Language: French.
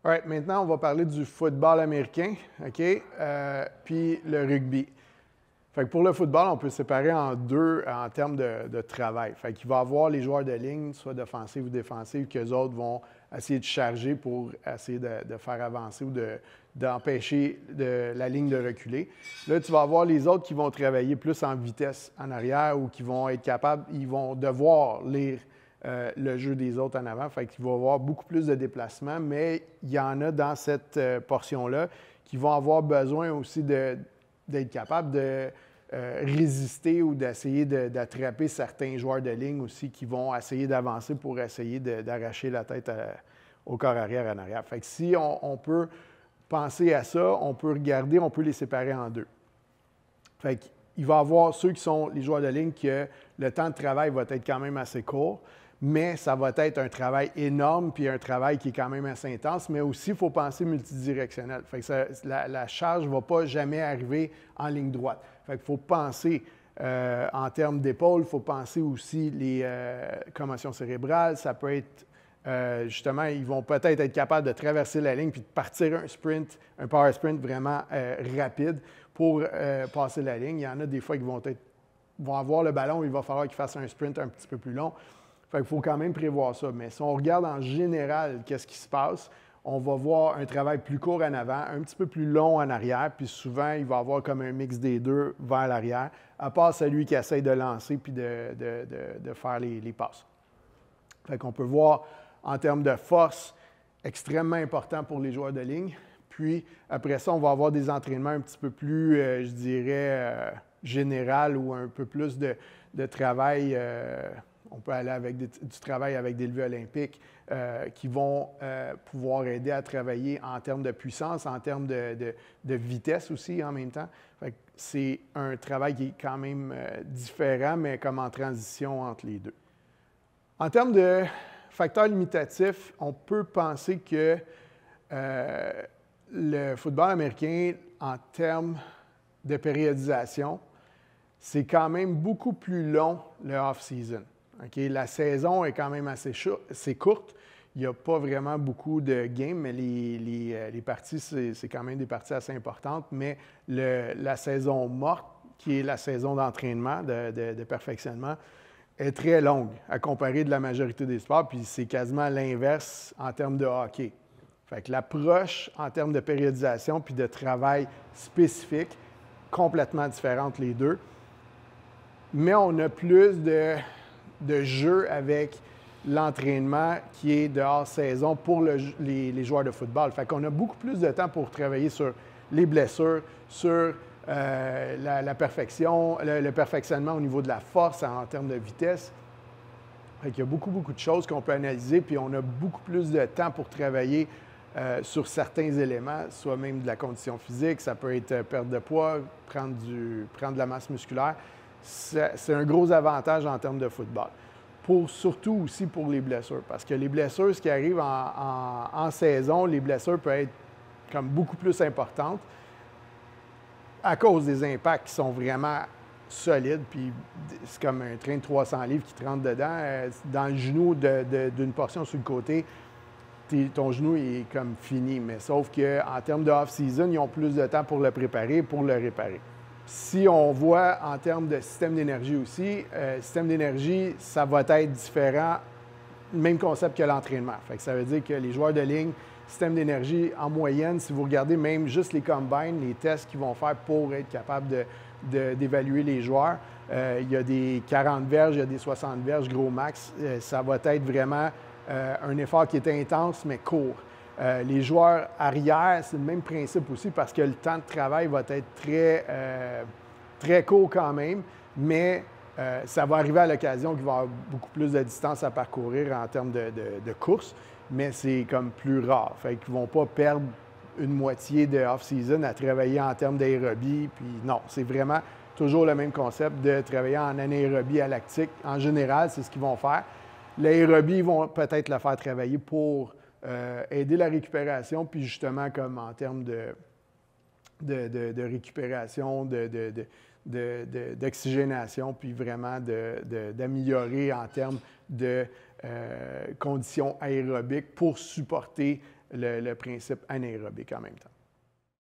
Alright, maintenant, on va parler du football américain, OK? Puis le rugby. Fait que pour le football, on peut séparer en deux en termes de travail. Fait qu'il va y avoir les joueurs de ligne, soit d'offensive ou défensive, qu'eux autres vont essayer de charger pour essayer de faire avancer ou d'empêcher la ligne de reculer. Là, tu vas avoir les autres qui vont travailler plus en vitesse en arrière ou qui vont être capables, ils vont devoir lire le jeu des autres en avant. Fait qu'il va y avoir beaucoup plus de déplacements, mais il y en a dans cette portion-là qui vont avoir besoin aussi d'être capables de résister ou d'essayer d'attraper certains joueurs de ligne aussi qui vont essayer d'avancer pour essayer d'arracher la tête au corps arrière en arrière. Fait que si on peut penser à ça, on peut regarder, on peut les séparer en deux. Fait qu'il va y avoir ceux qui sont les joueurs de ligne que le temps de travail va être quand même assez court, mais ça va être un travail énorme puis un travail qui est quand même assez intense, mais aussi, il faut penser multidirectionnel. Fait que la charge ne va pas jamais arriver en ligne droite. Fait qu'il faut penser en termes d'épaule, il faut penser aussi les commotions cérébrales. Ça peut être, justement, ils vont peut-être être capables de traverser la ligne puis de partir un sprint, un power sprint vraiment rapide pour passer la ligne. Il y en a des fois qui vont avoir le ballon, il va falloir qu'ils fassent un sprint un petit peu plus long. Fait qu'il faut quand même prévoir ça. Mais si on regarde en général qu'est-ce qui se passe, on va voir un travail plus court en avant, un petit peu plus long en arrière, puis souvent, il va y avoir comme un mix des deux vers l'arrière, à part celui qui essaie de lancer puis de faire les passes. Fait qu'on peut voir en termes de force, extrêmement important pour les joueurs de ligne. Puis après ça, on va avoir des entraînements un petit peu plus, je dirais, général ou un peu plus de travail. On peut aller avec du travail avec des levées olympiques qui vont pouvoir aider à travailler en termes de puissance, en termes de vitesse aussi en même temps. C'est un travail qui est quand même différent, mais comme en transition entre les deux. En termes de facteurs limitatifs, on peut penser que le football américain, en termes de périodisation, c'est quand même beaucoup plus long le off-season. Okay? La saison est quand même assez courte. Il n'y a pas vraiment beaucoup de games, mais les parties, c'est quand même des parties assez importantes. Mais la saison morte, qui est la saison d'entraînement, de perfectionnement, est très longue à comparer de la majorité des sports, puis c'est quasiment l'inverse en termes de hockey. Fait que l'approche en termes de périodisation puis de travail spécifique, complètement différente les deux. Mais on a plus de jeu avec l'entraînement qui est de hors-saison pour les joueurs de football. Fait qu'on a beaucoup plus de temps pour travailler sur les blessures, sur la perfection, le perfectionnement au niveau de la force en termes de vitesse. Fait qu'il y a beaucoup de choses qu'on peut analyser, puis on a beaucoup plus de temps pour travailler sur certains éléments, soit même de la condition physique, ça peut être perte de poids, prendre de la masse musculaire. C'est un gros avantage en termes de football. Surtout aussi pour les blessures, parce que les blessures, ce qui arrive en saison, les blessures peuvent être comme beaucoup plus importantes à cause des impacts qui sont vraiment solides, puis c'est comme un train de 300 livres qui te rentre dedans. Dans le genou d'une portion sur le côté, ton genou est comme fini, mais sauf qu'en termes de off-season, ils ont plus de temps pour le préparer, pour le réparer. Si on voit en termes de système d'énergie aussi, système d'énergie, ça va être différent, même concept que l'entraînement. Fait que ça veut dire que les joueurs de ligne, système d'énergie en moyenne, si vous regardez même juste les combines, les tests qu'ils vont faire pour être capables d'évaluer les joueurs, il y a des 40 verges, il y a des 60 verges, gros max. Ça va être vraiment un effort qui est intense, mais court. Les joueurs arrière, c'est le même principe aussi parce que le temps de travail va être très court quand même, mais ça va arriver à l'occasion qu'il va y avoir beaucoup plus de distance à parcourir en termes de course, mais c'est comme plus rare. Fait qu'ils ne vont pas perdre une moitié de off-season à travailler en termes d'aérobie. Puis non, c'est vraiment toujours le même concept de travailler en anaérobie à lactique. En général, c'est ce qu'ils vont faire. L'aérobie, ils vont peut-être la faire travailler pour aider la récupération, puis justement comme en termes de récupération, d'oxygénation, puis vraiment d'améliorer en termes de conditions aérobiques pour supporter le principe anaérobique en même temps.